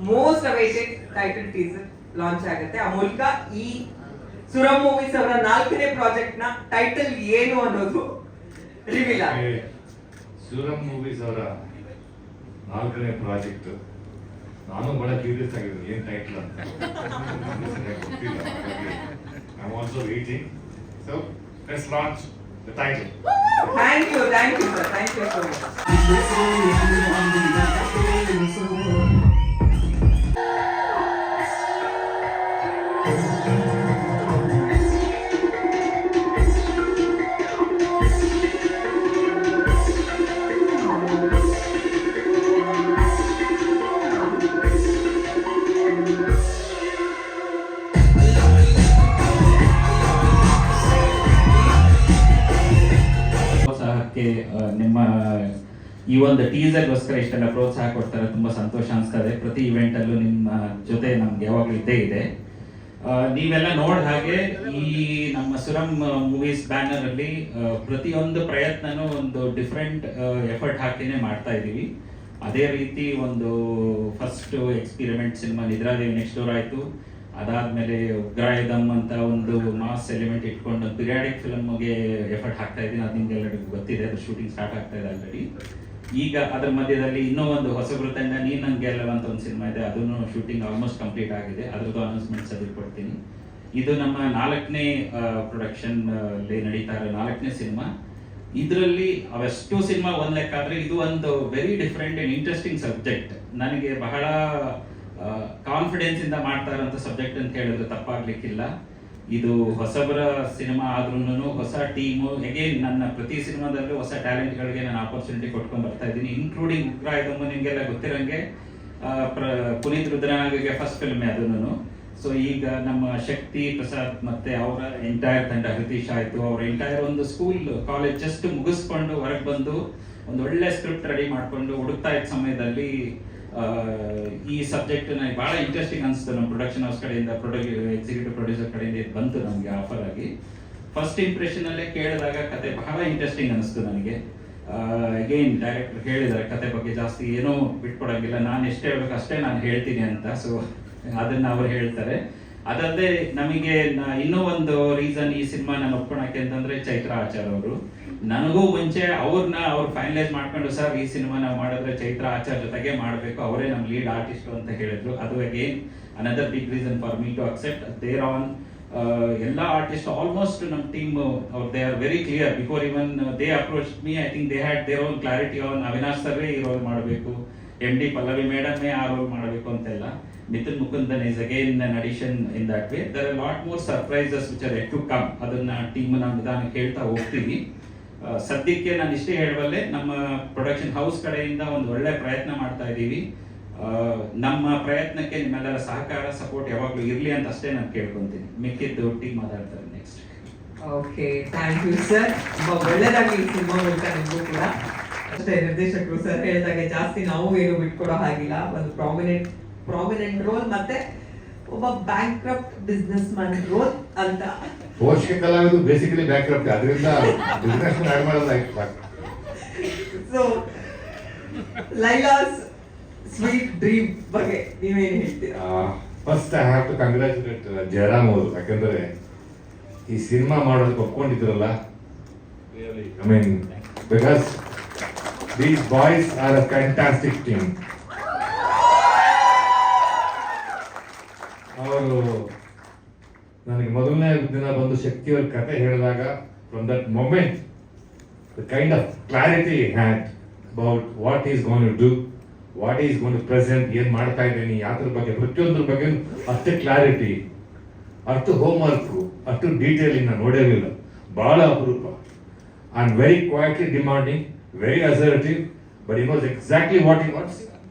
Most awaited title teaser launch ಆಗುತ್ತೆ. ಆ ಮೂಲಕ ಈ ಸುರಂ ಮೂವೀಸ್ ಅವರ 4ನೇ ಪ್ರಾಜೆಕ್ಟ್ ನ ಟೈಟಲ್ ಏನು ಅನ್ನೋದು ರಿವೀಲ್ ಆಗಿದೆ. ಸುರಂ ಮೂವೀಸ್ ಅವರ 4ನೇ ಪ್ರಾಜೆಕ್ಟ್ ನಾನು ಬಹಳ ಕ್ಯೂರಿಯಸ್ ಆಗಿದ್ದೀನಿ ಏನ್ ಟೈಟಲ್ ಅಂತ. I am also waiting. So let's launch the title. Thank you sir, thank you so much. ನಿಮ್ಮ ಈ ಒಂದು ಟೀಸರ್ಗೋಸ್ಕರ ಇಷ್ಟೆಲ್ಲ ಪ್ರೋತ್ಸಾಹ ಕೊಡ್ತಾರೆ, ತುಂಬಾ ಸಂತೋಷ ಅನಿಸ್ತದೆ. ಪ್ರತಿ ಇವೆಂಟ್ ಅಲ್ಲೂ ನಿಮ್ಮ ಜೊತೆ ನಮ್ಗೆ ಯಾವಾಗಲೂ ಇದ್ದೇ ಇದೆ. ನೀವೆಲ್ಲ ನೋಡ್ ಹಾಗೆ ಈ ನಮ್ಮ ಸುರಂ ಮೂವೀಸ್ ಬ್ಯಾನರ್ ಅಲ್ಲಿ ಪ್ರತಿಯೊಂದು ಪ್ರಯತ್ನನೂ ಒಂದು ಡಿಫ್ರೆಂಟ್ ಎಫರ್ಟ್ ಹಾಕಿನೇ ಮಾಡ್ತಾ ಇದೀವಿ. ಅದೇ ರೀತಿ ಒಂದು ಫಸ್ಟ್ ಎಕ್ಸ್ಪಿರಿಮೆಂಟ್ ಸಿನಿಮಾ ನಿದ್ರಾದೇವಿ ನೆಕ್ಸ್ಟ್ ಡೋರ್ ಆಯ್ತು. ಅದಾದ್ಮೇಲೆ ಉಗ್ರಾಯುಧಮ್ ಅಂತ ಒಂದು ಮಾಸ್ ಎಲಿಮೆಂಟ್ ಇಟ್ಕೊಂಡು ಪಿರಿಯಾಡಿಕ್ ಫಿಲ್ಮ್ಗೆ ಎಫರ್ಟ್ ಹಾಕ್ತಾ ಇದ್ದೀನಿ. ಅದು ನಿಮ್ಗೆಲ್ಲರಿಗೂ ಗೊತ್ತಿದೆ, ಅದು ಶೂಟಿಂಗ್ ಸ್ಟಾರ್ಟ್ ಆಗ್ತಾ ಇದೆ ಆಲ್ರೆಡಿ. ಈಗ ಅದರ ಮಧ್ಯದಲ್ಲಿ ಇನ್ನೂ ಒಂದು ಹೊಸಬ್ರು ತಂಡ ನೀನ್ ನಂಗೆ ಅಂತ ಒಂದು ಸಿನಿಮಾ ಇದೆ, ಅದನ್ನು ಶೂಟಿಂಗ್ ಆಲ್ಮೋಸ್ಟ್ ಕಂಪ್ಲೀಟ್ ಆಗಿದೆ. ಅದ್ರದ್ದು ಅನೌನ್ಸ್ಮೆಂಟ್ಸ್ ಅದು ಕೊಡ್ತೀನಿ. ಇದು ನಮ್ಮ 4ನೇ ಪ್ರೊಡಕ್ಷನ್ ಅಲ್ಲಿ ನಡೀತಾ ಇರೋ 4ನೇ ಸಿನಿಮಾ. ಇದರಲ್ಲಿ ಅವೆಷ್ಟು ಸಿನಿಮಾ ಒಂದ್ ಲೆಕ್ಕ ಆದ್ರೆ ಇದು ಒಂದು very different and interesting subject. ನನಗೆ ಬಹಳ ಕಾನ್ಫಿಡೆನ್ಸ್ ಇಂದ ಮಾಡ್ತಾ ಇರೋಂಥ ಸಬ್ಜೆಕ್ಟ್ ಅಂತ ಹೇಳಿದ್ರೆ ತಪ್ಪಾಗ್ಲಿಕ್ಕಿಲ್ಲ. ಇದು ಹೊಸಬರ ಸಿನಿಮಾ ಆದ್ರೂ ಹೊಸ ಟೀಮು, ಅಗೇನ್ ನನ್ನ ಪ್ರತಿ ಸಿನಿಮಾದಲ್ಲೂ ಹೊಸ ಟ್ಯಾಲೆಂಟ್ಗಳಿಗೆ ನಾನು ಆಪರ್ಚುನಿಟಿ ಕೊಟ್ಕೊಂಡು ಬರ್ತಾ ಇದ್ದೀನಿ, ಇನ್ಕ್ಲೂಡಿಂಗ್ ಉಗ್ರಾಯುಧಮ್. ನಿಮಗೆಲ್ಲ ಗೊತ್ತಿರಂಗೆ ಪುನೀತ್ ರುದ್ರನಾಗಿಗೆ ಫಸ್ಟ್ ಫಿಲ್ಮೇ ಅದನ್ನು. ಸೊ ಈಗ ನಮ್ಮ ಶಕ್ತಿ ಪ್ರಸಾದ್ ಮತ್ತೆ ಅವರ ಎಂಟೈರ್ ತಂಡ, ಹೃತೀಶ್ ಆಯ್ತು, ಅವರ ಎಂಟೈರ್ ಒಂದು ಸ್ಕೂಲ್ ಕಾಲೇಜ್ ಜಸ್ಟ್ ಮುಗಿಸ್ಕೊಂಡು ಹೊರಗೆ ಬಂದು ಒಂದು ಒಳ್ಳೆ ಸ್ಕ್ರಿಪ್ಟ್ ರೆಡಿ ಮಾಡ್ಕೊಂಡು ಹುಡುಕ್ತಾ ಇದ್ದ ಸಮಯದಲ್ಲಿ ಈ ಸಬ್ಜೆಕ್ಟ್ ನನಗೆ ಬಹಳ ಇಂಟ್ರೆಸ್ಟಿಂಗ್ ಅನಿಸ್ತು. ನಮ್ಮ ಪ್ರೊಡಕ್ಷನ್ ಹೌಸ್ ಕಡೆಯಿಂದ ಎಕ್ಸಿಕ್ಯೂಟಿವ್ ಪ್ರೊಡ್ಯೂಸರ್ ಕಡೆಯಿಂದ ಇದು ಬಂತು ನಮಗೆ ಆಫರ್ ಆಗಿ. ಫಸ್ಟ್ ಇಂಪ್ರೆಷನ್ ಅಲ್ಲೇ ಕೇಳಿದಾಗ ಕತೆ ಬಹಳ ಇಂಟ್ರೆಸ್ಟಿಂಗ್ ಅನಿಸ್ತು ನನಗೆ. ಅಗೇನ್ ಡೈರೆಕ್ಟರ್ ಹೇಳಿದ್ದಾರೆ ಕತೆ ಬಗ್ಗೆ ಜಾಸ್ತಿ ಏನೂ ಬಿಟ್ಕೊಡಂಗಿಲ್ಲ, ನಾನು ಎಷ್ಟು ಹೇಳ್ಬೇಕು ಅಷ್ಟೇ ನಾನು ಹೇಳ್ತೀನಿ ಅಂತ. ಸೊ ಅದನ್ನ ಅವರು ಹೇಳ್ತಾರೆ. ಅದಲ್ಲದೆ ನಮಗೆ ಇನ್ನೂ ಒಂದು ರೀಸನ್ ಈ ಸಿನಿಮಾ ನಾನು ಒಪ್ಕೊಳಕ್ಕೆ ಅಂತಂದ್ರೆ ಚೈತ್ರ ಆಚಾರ್ ಅವರು. ನನಗೂ ಮುಂಚೆ ಅವ್ರು ಫೈನಲೈಸ್ ಮಾಡ್ಕೊಂಡು ಸರ್ ಈ ಸಿನಿಮಾ ನಾವು ಮಾಡಿದ್ರೆ ಚೈತ್ರ ಆಚಾರ್ ಜೊತೆಗೆ ಮಾಡಬೇಕು, ಅವರೇ ನಮ್ಮ ಲೀಡ್ ಆರ್ಟಿಸ್ಟ್ ಅಂತ ಹೇಳಿದ್ರು. ಅದು again another big reason for me to accept. There on ಎಲ್ಲ ಆರ್ಟಿಸ್ಟ್ ಆಲ್ಮೋಸ್ಟ್ ನಮ್ಮ team they are very clear before even they approach me. I think they had their own clarity on Avinash ಸರ್ವೇ ಈ role ಮಾಡಬೇಕು, MD Pallavi ಮೇಡಮೇ ಆ roll ಮಾಡಬೇಕು ಅಂತೆಲ್ಲ. Mithun Mukundan is again an addition in that way. There are a lot more surprises which are yet to come. ಅದನ್ನ team ನಾವು ನಿಧಾನಕ್ಕೆ ಹೇಳ್ತಾ ಹೋಗ್ತೀವಿ. ಸದ್ಯಕ್ಕೆ ನಾನು ಇಷ್ಟೇ ಹೇಳಬಲ್ಲೆ, ನಮ್ಮ ಪ್ರೊಡಕ್ಷನ್ ಹೌಸ್ ಕಡೆಯಿಂದ ಒಂದು ಒಳ್ಳೆ ಪ್ರಯತ್ನ ಮಾಡ್ತಾ ಇದ್ದೀವಿ. ನಮ್ಮ ಪ್ರಯತ್ನಕ್ಕೆ ನಿಮ್ಮೆಲ್ಲರ ಸಹಕಾರ ಸಪೋರ್ಟ್ ಯಾವಾಗಲೂ ಇರಲಿ ಅಂತ ಅಷ್ಟೇ ನಾನು ಕೇಳ್ಕೊಂತೀನಿ. ಮಿಕ್ಕಿದ್ದು ಟೀಮ್ ಮಾತಾಡ್ತಾರೆ next. Okay, thank you sir. ತುಂಬಾ ಒಳ್ಳೆದಾಗಿ ಈ ಸಿನಿಮಾ ಮೂಲಕ ನಿಮಗೂ ಕೂಡ ಅಷ್ಟೇ. ನಿರ್ದೇಶಕರು ಸರ್ ಹೇಳಿದಾಗೆ ಜಾಸ್ತಿ ನಾವು ಏನು ಬಿಟ್ಕೊಡೋ ಹಾಗಿಲ್ಲ. ಒಂದು ಪ್ರಾಮಿನೆಂಟ್ ರೋಲ್ ಮತ್ತೆ ಒಬ್ಬ ಬ್ಯಾಂಕ್ರಪ್ಟ್ ಬಿಸ್ನೆಸ್ ಮ್ಯಾನ್ ರೋಲ್ ಅಂತ. ಪೋಷಕ ಕಲಾವಿದರು ಬೇಸಿಕಲಿ ಬ್ಯಾಂಕ್ರಪ್ಟ್, ಅದರಿಂದ ಬಿಸ್ನೆಸ್ ಆಡ್ ಮಾಡೋದು. ಸೊ ಲೈಲಾಸ್ ಸ್ವೀಟ್ ಡ್ರೀಮ್ ಬಗ್ಗೆ ನೀವೇನು ಹೇಳ್ತೀರಾ? First I have to congratulate Jayaram ಅವರು. ಯಾಕಂದ್ರೆ ಈ ಸಿನಿಮಾ ಮಾಡೋದಕ್ಕೆ ಒಪ್ಕೊಂಡಿದ್ರಲ್ಲ, I mean because these boys are a fantastic team. ಅವರು ನನಗೆ ಮೊದಲನೇ ದಿನ ಬಂದು ಶಕ್ತಿಯವ್ರ ಕತೆ ಹೇಳಿದಾಗ, from that moment the kind of clarity had about what is going to do, what is going to present, ಏನ್ ಮಾಡ್ತಾ ಇದ್ದೀನಿ, ಯಾತ್ರ ಬಗ್ಗೆ ಪ್ರತಿಯೊಂದ್ರ ಬಗ್ಗೆ ಅಷ್ಟೇ ಕ್ಲಾರಿಟಿ, ಅಷ್ಟು ಹೋಮ್ ವರ್ಕ್, ಅಷ್ಟು ಡೀಟೇಲಿಂಗ್ ನಾನು ನೋಡಿರಲಿಲ್ಲ. ಬಹಳ ಅಪರೂಪ. And very ಕ್ವಾಯಿಟ್ಲಿ demanding, very assertive, but it was exactly what it what's.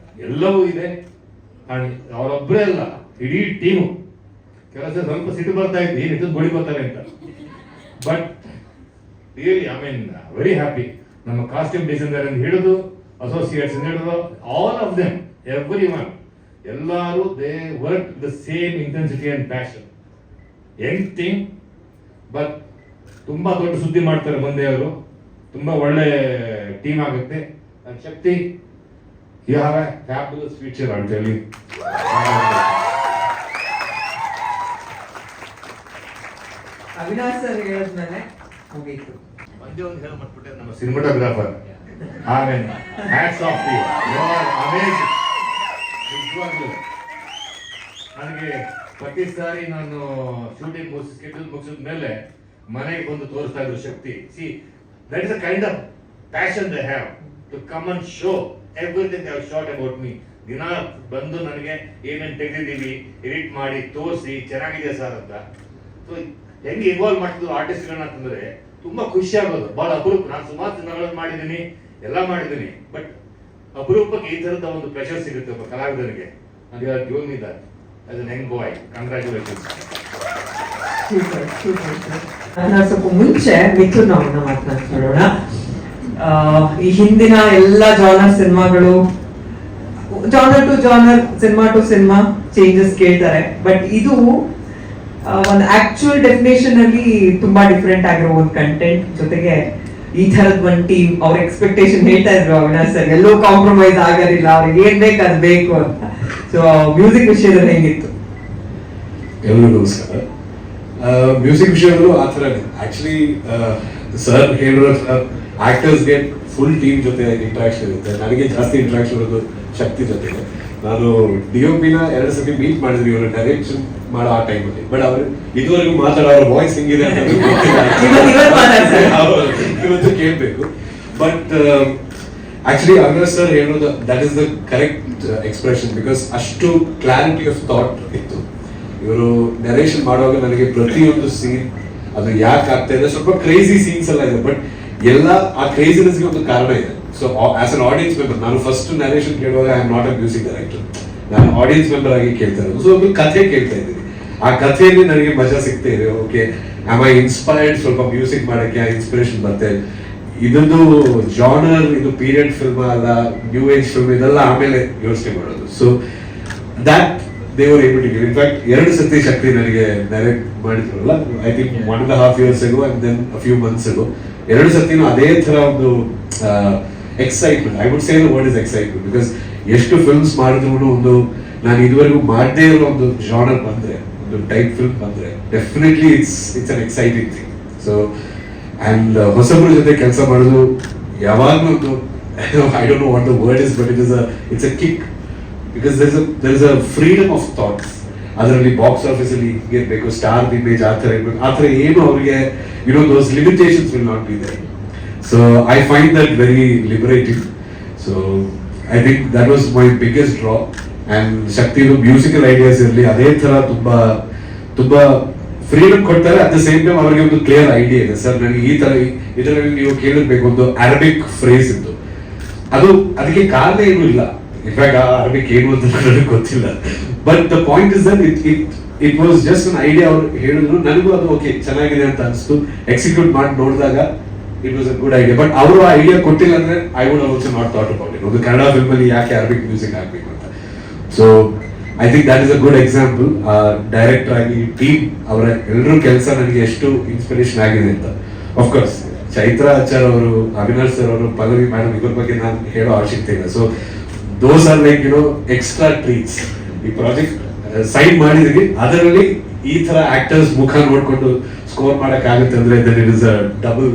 ಎಲ್ಲವೂ ಇದೆ. ಅಂಡ್ ಅವರೊಬ್ಬರೇ ಅಲ್ಲ, ಇಡೀ ಟೀಮು. ಕೆಲಸ ಸ್ವಲ್ಪ ಸಿಟ್ಟು ಬರ್ತಾ ಇತ್ತು, ಏನು ಇಟ್ಟು ಗೋಳಿ ಬರ್ತಾರೆ ಅಂತ. But really I mean very happy. ನಮ್ಮ ಕಾಸ್ಟ್ಯೂಮ್ ಡಿಸೈನರ್ ಅಂತ ಹಿಡಿದು ಅಸೋಸಿಯೇಟ್ಸ್ ಹಿಡಿದು all of them, every one, ಎಲ್ಲರೂ they work the same intensity and passion. Young team, but ತುಂಬಾ ದೊಡ್ಡ ಸುದ್ದಿ ಮಾಡ್ತಾರೆ ಮುಂದೆ ಅವರು. ತುಂಬಾ ಒಳ್ಳೆ ಟೀಮ್ ಆಗುತ್ತೆ. Shakti You have a fabulous future, I'm telling you. Avinash sir ಹೇಳಿದ್ಮೇಲೆ ಮುಗೀತು. ಒಂದೇ ಒಂದು ಹೇಳ್ಬಿಟ್ಬಿಟ್ಟೆ ನಮ್ಮ ಸಿನಿಮಾಟೋಗ್ರಾಫರ್. ಆಮೇಲೆ hats off you. You are amazing. ನಿಜವಾಗ್ಲೂ ನನಗೆ ಪ್ರತಿ ಸಾರಿ ನಾನು ಶೂಟಿಂಗ್ ಸ್ಕೆಡ್ಯೂಲ್ ಮುಗಿಸಿದ ಮೇಲೆ ಮನೆಗೆ ಬಂದು ತೋರಿಸ್ತಾ ಇದ್ರು Shakti. See that is a kind of passion they have to come and show everything they have shot about me. ದಿನ ಬಂದು ನನಗೆ ಏನೇನು ತೆಗೆದಿದ್ದೀವಿ ಎಡಿಟ್ ಮಾಡಿ ತೋರಿಸಿ ಚೆನ್ನಾಗಿದೆ ಸರ್ ಅಂತ. ಸೊ ಹೆಂಗೆ ಇನ್ವಾಲ್ವ್ ಮಾಡ್ತಿದ್ರು ಆರ್ಟಿಸ್ಟ್ಗಳನ್ನ ಅಂತಂದ್ರೆ ತುಂಬಾ ಖುಷಿ ಆಗೋದು. ಬಹಳ ಅಪರೂಪ. ನಾನು ಸುಮಾರು ಸಿನಿಮಾಗಳನ್ನು ಮಾಡಿದ್ದೀನಿ, ಎಲ್ಲ ಮಾಡಿದ್ದೀನಿ, ಬಟ್ ಅಪರೂಪಕ್ಕೆ ಈ ತರದ ಒಂದು ಪ್ರೆಷರ್ ಸಿಗುತ್ತೆ ಒಬ್ಬ ಕಲಾವಿದನಿಗೆ. ಅದು given me that as an young boy. Congratulations. ನಾನು ಸ್ವಲ್ಪ ಮುಂಚೆ ಮಿಥುನ್ ಅವ್ರನ್ನ ಮಾತನಾಡ್ಕೊಳ್ಳೋಣ. ಈ ಹಿಂದಿನ ಎಲ್ಲ ಜಾನರ್ ಸಿನಿಮಾಗಳು genre to genre, cinema to cinema changes ಕೇಳ್ತಾರೆ, ಬಟ್ ಇದು ಒಂದು ಆಕ್ಚುಯಲ್ ಡೆಫಿನೇಷನ್ ಅಲ್ಲಿ ತುಂಬಾ ಡಿಫ್ರೆಂಟ್ ಆಗಿರೋ ಒಂದು ಕಂಟೆಂಟ್ ಜೊತೆಗೆ ಈ ತರದ್ ಒಂದು ಟೀಮ್. ಅವ್ರ ಎಕ್ಸ್ಪೆಕ್ಟೇಷನ್ ಹೇಳ್ತಾ ಇದ್ರು ಅವಿನಾಶ್ ಸರ್, ಎಲ್ಲೋ ಕಾಂಪ್ರಮೈಸ್ ಆಗೋದಿಲ್ಲ, ಅವ್ರಿಗೆ ಏನ್ ಬೇಕು ಅದು ಬೇಕು ಅಂತ. ಸೊ ಮ್ಯೂಸಿಕ್ ವಿಷಯದಲ್ಲಿ ಹೆಂಗಿತ್ತು? ಎಲ್ರಿಗೂ ನಮಸ್ಕಾರ. ಮ್ಯೂಸಿಕ್ ವಿಷಯದಲ್ಲೂ ಆ ಥರನೇ ಆಕ್ಚುಲಿ ಸರ್ ಹೇಳಿರೋ ಆಕ್ಟರ್ಸ್ಗೆ ಫುಲ್ ಟೀಮ್ ಜೊತೆ ಇಂಟ್ರಾಕ್ಷನ್ ಇರುತ್ತೆ. ನನಗೆ ಜಾಸ್ತಿ ಇಂಟ್ರಾಕ್ಷನ್ ಇರೋದು ಶಕ್ತಿ ಜೊತೆಗೆ. ನಾನು DOP-ನ 2 ಸತಿ ಮೀಟ್ ಮಾಡಿದ್ವಿ ಇವರು ಡೈರೆಕ್ಷನ್ ಮಾಡೋ ಆ ಟೈಮಲ್ಲಿ. ಬಟ್ ಅವರು ಇದುವರೆಗೂ ಮಾತಾಡೋ ಅವ್ರ ವಾಯ್ಸ್ ಹೆಂಗಿದೆ ಅಂತ ಇವತ್ತು ಕೇಳಬೇಕು. ಬಟ್ ಆಕ್ಚುಲಿ ಅವಿನಾಶ್ ಸರ್ ಹೇಳೋದು that is the correct expression, because ಅಷ್ಟು ಕ್ಲಾರಿಟಿ ಆಫ್ ಥಾಟ್ ಇತ್ತು. ಇವರು ನರೇಷನ್ ಮಾಡುವಾಗ ನನಗೆ ಪ್ರತಿಯೊಂದು ಸೀನ್ ಅದು ಯಾಕೆ ಆಗ್ತಾ ಇದೆ, ಸ್ವಲ್ಪ ಕ್ರೇಜಿ ಸೀನ್ಸ್ ಎಲ್ಲ ಇದೆ, ಬಟ್ ಎಲ್ಲ ಆ ಕ್ರೇಜಿನೆಸ್ಗೆ ಒಂದು ಕಾರಣ ಇದೆ. So as an audience member, ನಾನು ಫಸ್ಟ್ ನರೇಷನ್ ಕೇಳುವಾಗ I am not a music director, ನಾನು ಆಡಿಯನ್ಸ್ ಮೆಂಬರ್ ಆಗಿ ಕೇಳ್ತಾ ಇರೋದು. ಸೊ ಒಂದು ಕಥೆ ಕೇಳ್ತಾ ಇದ್ದೀನಿ, ಆ ಕಥೆಯಲ್ಲಿ ನನಗೆ ಮಜಾ ಸಿಗ್ತಾ ಇದೆ. ಓಕೆ, ಆಮ್ ಐ ಇನ್ಸ್ಪೈರ್ಡ್ ಸ್ವಲ್ಪ ಮ್ಯೂಸಿಕ್ ಮಾಡಕ್ಕೆ ಆ ಇನ್ಸ್ಪಿರೇಷನ್ ಬರುತ್ತೆ. ಇದೊಂದು ಜಾನರ್, ಇದು ಪೀರಿಯಡ್ ಫಿಲ್ಮ್ ಅಲ್ಲ, ನ್ಯೂ ಏಜ್ ಫಿಲ್ಮ್, ಇದೆಲ್ಲ ಆಮೇಲೆ ಯೋಚನೆ ಮಾಡೋದು. So that they were able to give. In fact 2 ಸತಿ ಶಕ್ತಿ ನನಗೆ ಡೈರೆಕ್ಟ್ ಮಾಡಿದ್ರಲ್ಲ, I think 1.5 years ago and then a few months ago. 2 ಸತಿನೂ ಅದೇ ತರ ಒಂದು excitement, I would say the word is excitement, because ಎಷ್ಟು ಫಿಲ್ಮ್ಸ್ ಮಾಡಿದ್ರು ಒಂದು ನಾನು ಇದುವರೆಗೂ ಮಾಡದೇ ಇರೋ ಒಂದು ಜಾನರ್ ಬಂದ್ರೆ, ಒಂದು ಟೈಪ್ ಫಿಲ್ಮ್ ಬಂದ್ರೆ definitely it's an exciting thing. So and ಹೊಸಬ್ರ ಜೊತೆ ಕೆಲಸ ಮಾಡೋದು ಯಾವಾಗಲೂ ಒಂದು I don't know what the word is, but it's a kick, because there is a freedom of thoughts. ಅದರಲ್ಲಿ ಬಾಕ್ಸ್ ಆಫೀಸ್ ಅಲ್ಲಿ ಇರಬೇಕು, ಸ್ಟಾರ್ ಇಮೇಜ್ ಆ ಥರ ಇರಬೇಕು, ಆ ಥರ ಏನು ಅವ್ರಿಗೆ those limitations will not be there. So I find that very liberating. So I think that was my biggest draw. And ಶಕ್ತಿದು ಮ್ಯೂಸಿಕಲ್ ಐಡಿಯಾಸ್ ಇರಲಿ, ಅದೇ ತರ ತುಂಬಾ ಫ್ರೀಡಮ್ ಕೊಡ್ತಾರೆ. ಅಟ್ ದ ಸೇಮ್ ಟೈಮ್ ಅವರಿಗೆ ಒಂದು ಕ್ಲಿಯರ್ ಐಡಿಯಾ ಇದೆ. ಸರ್ ನನಗೆ ಈ ತರ ಇದರಲ್ಲಿ ನೀವು ಕೇಳಿರ್ಬೇಕು, ಒಂದು ಅರಬಿಕ್ ಫ್ರೇಸ್ ಇತ್ತು, ಅದಕ್ಕೆ ಕಾರಣ ಏನೂ ಇಲ್ಲ. ಇನ್ಫ್ಯಾಕ್ಟ್ ಆ ಅರಬಿಕ್ ಏನು ಅಂತ ನನಗೆ ಗೊತ್ತಿಲ್ಲ. But the point is that it was just an idea. ಅವ್ರು ಹೇಳಿದ್ರು, ನನಗೂ ಅದು ಓಕೆ ಚೆನ್ನಾಗಿದೆ ಅಂತ ಅನಿಸ್ತು. ಎಕ್ಸಿಕ್ಯೂಟ್ ಮಾಡಿ ನೋಡಿದಾಗ it was a good idea. But ಅವರು ಆ ಐಡಿಯಾ ಕೊಟ್ಟಿಲ್ಲ ಅಂದ್ರೆ I would also not thought about it. ಒಂದು ಕನ್ನಡ ಫಿಲ್ಮ್ ಅಲ್ಲಿ ಯಾಕೆ ಅರಬಿಕ್ ಮ್ಯೂಸಿಕ್ ಹಾಕ್ಬೇಕು ಅಂತ. So I think that is a good example. Director ಆಗಿ ಟೀಮ್ ಅವರ ಎಲ್ಲರೂ ಕೆಲಸ ನನಗೆ ಎಷ್ಟು ಇನ್ಸ್ಪಿರೇಷನ್ ಆಗಿದೆ ಅಂತ. ಆಫ್ಕೋರ್ಸ್ ಚೈತ್ರ ಆಚಾರ್ ಅವರು, ಅವಿನಾಶ್ ಸರ್ ಅವರು, ಪಲ್ಲವಿ ಮೇಡಮ್, ಇದ್ರ ಬಗ್ಗೆ ನಾನು ಹೇಳೋ ಅವಶ್ಯಕತೆ ಇಲ್ಲ. So those are like extra treats. ಈ ಪ್ರಾಜೆಕ್ಟ್ ಸೈನ್ ಮಾಡಿದೀವಿ, ಅದರಲ್ಲಿ ಈ ತರ ಆಕ್ಟರ್ಸ್ ಮುಖ ನೋಡ್ಕೊಂಡು ಸ್ಕೋರ್ ಮಾಡಕ್ ಆಗುತ್ತೆ ಅಂದ್ರೆ then it is a double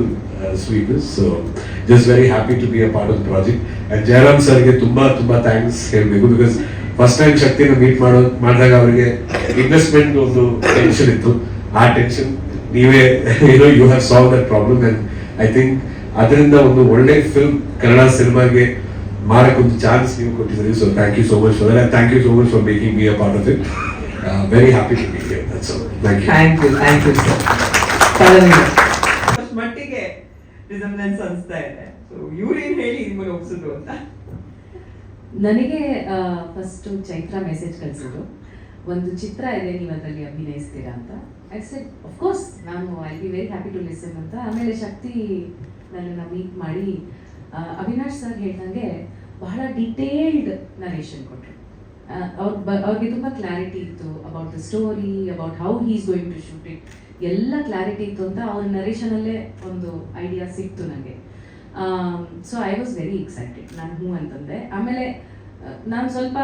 sweetness. So just very happy to be a part of the project. And Jayaram ಸರ್ಗೆ ತುಂಬಾ ಥ್ಯಾಂಕ್ಸ್ ಹೇಳ್ಬೇಕು, ಬಿಕಾಸ್ ಫಸ್ಟ್ ಟೈಮ್ ಶಕ್ತಿನ ಮೀಟ್ ಮಾಡಿದಾಗ ಅವರಿಗೆ ಇನ್ವೆಸ್ಟ್ಮೆಂಟ್ ಒಂದು ಟೆನ್ಷನ್ ಇತ್ತು. ಆ ಟೆನ್ಷನ್ ನೀವೇ you have solve that problem. And I think ಅದರಿಂದ ಒಂದು ಒಳ್ಳೆ ಫಿಲ್ಮ್ ಕನ್ನಡ ಸಿನಿಮಾಗೆ ಮಾಡಕ್ ಒಂದು ಚಾನ್ಸ್ ನೀವು ಕೊಟ್ಟಿದ್ದೀರಿ. So thank you so much for that. Thank you so much for making me a part of it. Very happy to be here. That's all. Thank you sir. ಮಟ್ಟಿಗೆ resemblance ಅನಿಸ್ತಾ ಇದೆ. So ಇವ್ರೇನ್ ಹೇಳಿ ನಿಮ್ಮನ್ನು ಒಪ್ಸಿದ್ರು ಅಂತ? ನನಗೆ first Chaitra message ಕಳಿಸಿದ್ರು, ಒಂದು ಚಿತ್ರ ಇದೆ, ನೀವು ಅದರಲ್ಲಿ ಅಭಿನಯಿಸ್ತೀರಾ ಅಂತ. ಐ ಸೆಡ್ ಆಫ್ ಕೋರ್ಸ್, ನಾನು I be very happy to listen ಅಂತ. ಆಮೇಲೆ ಶಕ್ತಿ ನನ್ನನ್ನು ಮೀಟ್ ಮಾಡಿ ಅವಿನಾಶ್ ಸರ್ ಹೇಳ್ದಂಗೆ ಬಹಳ ಡಿಟೇಲ್ಡ್ ನರೇಷನ್ ಕೊಟ್ಟರು. ಅವ್ರಿಗೆ ತುಂಬ ಕ್ಲಾರಿಟಿ ಇತ್ತು about the story, about how he is going to shoot it, ಎಲ್ಲ ಕ್ಲಾರಿಟಿ ಇತ್ತು ಅಂತ ಅವ್ರ ನರೇಷನಲ್ಲೇ ಒಂದು ಐಡಿಯಾ ಸಿಕ್ತು ನನಗೆ. So I was very excited. ನಾನು ಹ್ಞೂ ಅಂತಂದೆ. ಆಮೇಲೆ ನಾನು ಸ್ವಲ್ಪ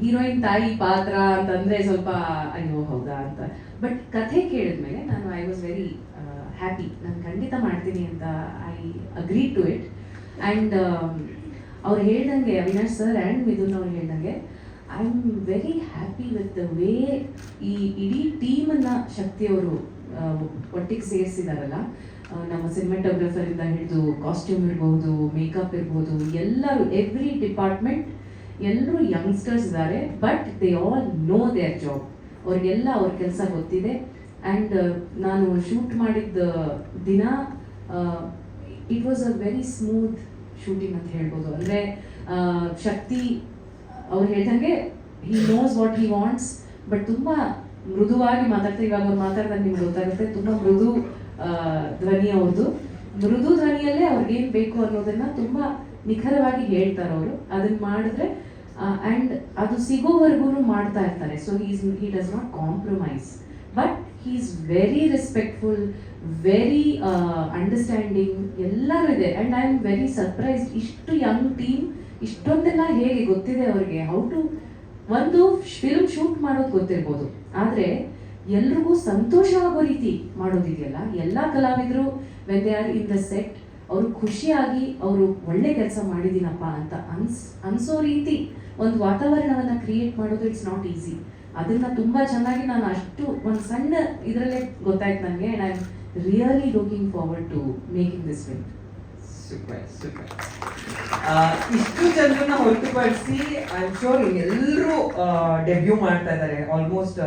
ಹೀರೋಯಿನ್ ತಾಯಿ ಪಾತ್ರ ಅಂತಂದರೆ ಸ್ವಲ್ಪ ಅಯ್ಯೋ ಹೌದಾ ಅಂತ. ಬಟ್ ಕಥೆ ಕೇಳಿದ್ಮೇಲೆ ನಾನು ಐ ವಾಸ್ ವೆರಿ ಹ್ಯಾಪಿ. ನಾನು ಖಂಡಿತ ಮಾಡ್ತೀನಿ ಅಂತ I agree to it. And ಅವ್ರು ಹೇಳ್ದಂಗೆ, ಅವಿನಾಶ್ ಸರ್ ಆ್ಯಂಡ್ ಮಿಥುನ್ ಅವ್ರು ಹೇಳ್ದಂಗೆ, I am very happy with the way ಈ ಇಡೀ ಟೀಮನ್ನು ಶಕ್ತಿಯವರು ಒಟ್ಟಿಗೆ ಸೇರಿಸಿದಾರಲ್ಲ. ನಮ್ಮ ಸಿನಿಮಾಟೋಗ್ರಫರಿಂದ ಹಿಡಿದು ಕಾಸ್ಟ್ಯೂಮ್ ಇರ್ಬೋದು, ಮೇಕಪ್ ಇರ್ಬೋದು, ಎಲ್ಲರೂ ಎವ್ರಿ ಡಿಪಾರ್ಟ್ಮೆಂಟ್ ಎಲ್ಲರೂ ಯಂಗ್ಸ್ಟರ್ಸ್ ಇದ್ದಾರೆ. But they all know there job. ಅವ್ರಿಗೆಲ್ಲ ಅವ್ರ ಕೆಲಸ ಗೊತ್ತಿದೆ. ಆ್ಯಂಡ್ ನಾನು ಶೂಟ್ ಮಾಡಿದ್ದ ದಿನ it was a very smooth shooting ಅಂತ ಹೇಳ್ಬೋದು. ಅಂದರೆ ಶಕ್ತಿ ಅವ್ರು ಹೇಳ್ದಂಗೆ he knows what he wants, but ತುಂಬ ಮೃದುವಾಗಿ ಮಾತಾಡ್ತಾರೆ. ಇವಾಗ ಅವ್ರು ಮಾತಾಡ್ದಾಗ ನಿಮ್ಗೆ ಗೊತ್ತಾಗುತ್ತೆ, ತುಂಬ ಮೃದು ಧ್ವನಿ ಅವ್ರದ್ದು. ಮೃದು ಧ್ವನಿಯಲ್ಲೇ ಅವ್ರಿಗೇನು ಬೇಕು ಅನ್ನೋದನ್ನ ತುಂಬ ನಿಖರವಾಗಿ ಹೇಳ್ತಾರೆ ಅವರು. ಅದನ್ನ ಮಾಡಿದ್ರೆ ಆ್ಯಂಡ್ ಅದು ಸಿಗೋವರೆಗೂ ಮಾಡ್ತಾ ಇರ್ತಾರೆ. So he does not compromise, but he is very respectful, very understanding, ಎಲ್ಲರೂ ಇದೆ. And I am very surprised, ಇಷ್ಟು ಯಂಗ್ ಟೀಮ್ ಇಷ್ಟೊಂದೆಲ್ಲ ಹೇಗೆ ಗೊತ್ತಿದೆ ಅವ್ರಿಗೆ. ಹೌ ಟು ಒಂದು ಫಿಲ್ಮ್ ಶೂಟ್ ಮಾಡೋದು ಗೊತ್ತಿರ್ಬೋದು, ಆದರೆ ಎಲ್ರಿಗೂ ಸಂತೋಷ ಆಗೋ ರೀತಿ ಮಾಡೋದಿದೆಯಲ್ಲ. ಎಲ್ಲ ಕಲಾವಿದರು when they are in the set ಅವರು ಖುಷಿಯಾಗಿ ಅವರು ಒಳ್ಳೆ ಕೆಲಸ ಮಾಡಿದ್ದೀನಪ್ಪ ಅಂತ ಅನ್ಸೋ ರೀತಿ ಒಂದು ವಾತಾವರಣವನ್ನು ಕ್ರಿಯೇಟ್ ಮಾಡೋದು ಇಟ್ಸ್ ನಾಟ್ ಈಸಿ. ಅದನ್ನ ತುಂಬ ಚೆನ್ನಾಗಿ ನಾನು ಅಷ್ಟು ಒಂದು ಸಣ್ಣ ಇದರಲ್ಲೇ ಗೊತ್ತಾಯ್ತು ನನಗೆ. And I am really looking forward to making this film. Super super. ಇಷ್ಟು ಜನರನ್ನ ಹೊರತುಪಡಿಸಿ ಐ ಆಮ್ ಶೋರ್ ಎಲ್ಲರೂ ಡೆಬ್ಯೂ ಮಾಡ್ತಾ ಇದ್ದಾರೆ. ಆಲ್ಮೋಸ್ಟ್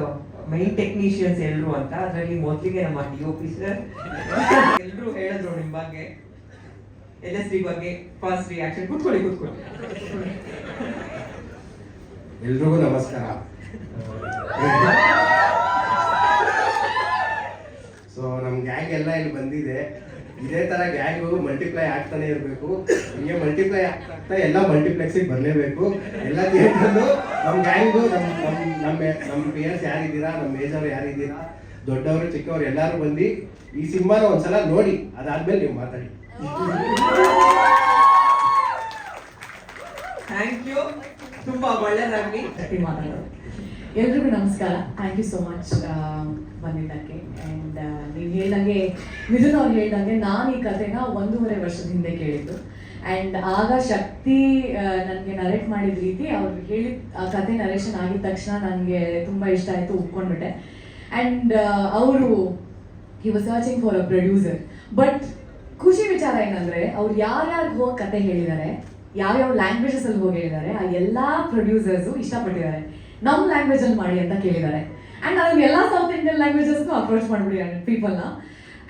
ಮೈನ್ ಟೆಕ್ನಿಷಿಯನ್ಸ್ ಎಲ್ಲರೂ ಅಂತ. ಅದರಲ್ಲಿ ಮೊದಲಿಗೆ ನಮ್ಮ DOP ಸರ್ ಎಲ್ಲರೂ ಹೇಳಿದ್ರು ನಿಮ್ಮ ಬಗ್ಗೆ, LSD ಬಗ್ಗೆ ಫಸ್ಟ್ ರಿಯಾಕ್ಷನ್. ಕೂತ್ಕೊಳ್ಳಿ. ಎಲ್ರಿಗೂ ನಮಸ್ಕಾರ. ಸೊ ನಮ್ಮ ಗ್ಯಾಂಗ್ ಎಲ್ಲ ಇಲ್ಲಿ ಬಂದಿದೆ. ಇದೇ ತರ ಗ್ಯಾಂಗು ಮಲ್ಟಿಪ್ಲೈ ಆಗ್ತಾನೆ ಇರಬೇಕು. ಹಿಂಗೆ ಮಲ್ಟಿಪ್ಲೈ ಆಗ್ತಾ ಎಲ್ಲ ಮಲ್ಟಿಪ್ಲೆಕ್ಸಿಗೆ ಬರಲೇಬೇಕು. ಎಲ್ಲ ಥಿಯೇಟರ್ಲು ನಮ್ಮ ಗ್ಯಾಂಗು ನಮ್ಮ ಪೇಯರ್ಸ್ ಯಾರಿದ್ದೀರಾ, ನಮ್ಮ ಮೇಜರ್ ಯಾರಿದ್ದೀರಾ, ದೊಡ್ಡವರು ಚಿಕ್ಕವರು ಎಲ್ಲರೂ ಬಂದು ಈ ಸಿನಿಮಾನ ಒಂದ್ಸಲ ನೋಡಿ, ಅದಾದ್ಮೇಲೆ ನೀವು ಮಾತಾಡಿ. ಥ್ಯಾಂಕ್ ಯು, ತುಂಬಾ ಒಳ್ಳೆಯದಾಗಲಿ. ಮಾತಾಡೋದು. ಎಲ್ರಿಗೂ ನಮಸ್ಕಾರ. ಥ್ಯಾಂಕ್ ಯು ಸೋ ಮಚ್ ಬಂದಿದ್ದಕ್ಕೆ. ಆ್ಯಂಡ್ ನೀವು ಹೇಳ್ದಂಗೆ, ಮಿಥುನ್ ಅವ್ರು ಹೇಳ್ದಂಗೆ, ನಾನು ಈ ಕಥೆನ 1.5 ವರ್ಷದ ಹಿಂದೆ ಕೇಳಿದ್ದು. ಆ್ಯಂಡ್ ಆಗ ಶಕ್ತಿ ನನಗೆ ನರೇಟ್ ಮಾಡಿದ ರೀತಿ, ಅವ್ರು ಹೇಳಿದ ಆ ಕತೆ ನರೇಷನ್ ಆಗಿದ ತಕ್ಷಣ ನನಗೆ ತುಂಬ ಇಷ್ಟ ಆಯಿತು, ಒಪ್ಕೊಂಡ್ಬಿಟ್ಟೆ. ಆ್ಯಂಡ್ ಅವರು he was searching for a producer. But ಖುಷಿ ವಿಚಾರ ಏನಂದರೆ, ಅವ್ರು ಯಾರ್ಯಾರಿಗೆ ಹೋಗಿ ಕತೆ ಹೇಳಿದ್ದಾರೆ, ಯಾವ್ಯಾವ ಲ್ಯಾಂಗ್ವೇಜಸಲ್ಲಿ ಹೋಗಿ ಹೇಳಿದ್ದಾರೆ, ಆ ಎಲ್ಲ ಪ್ರೊಡ್ಯೂಸರ್ಸು ಇಷ್ಟಪಟ್ಟಿದ್ದಾರೆ. ನಮ್ಮ ಲ್ಯಾಂಗ್ವೇಜಲ್ಲಿ ಮಾಡಿ ಅಂತ ಕೇಳಿದ್ದಾರೆ. ಆ್ಯಂಡ್ ಅದನ್ನ ಎಲ್ಲ ಸೌತ್ ಇಂಡಿಯನ್ ಲ್ಯಾಂಗ್ವೇಜಸ್ಗೂ ಅಪ್ರೋಚ್ ಮಾಡಿಬಿಡಿ ಪೀಪಲ್ನ.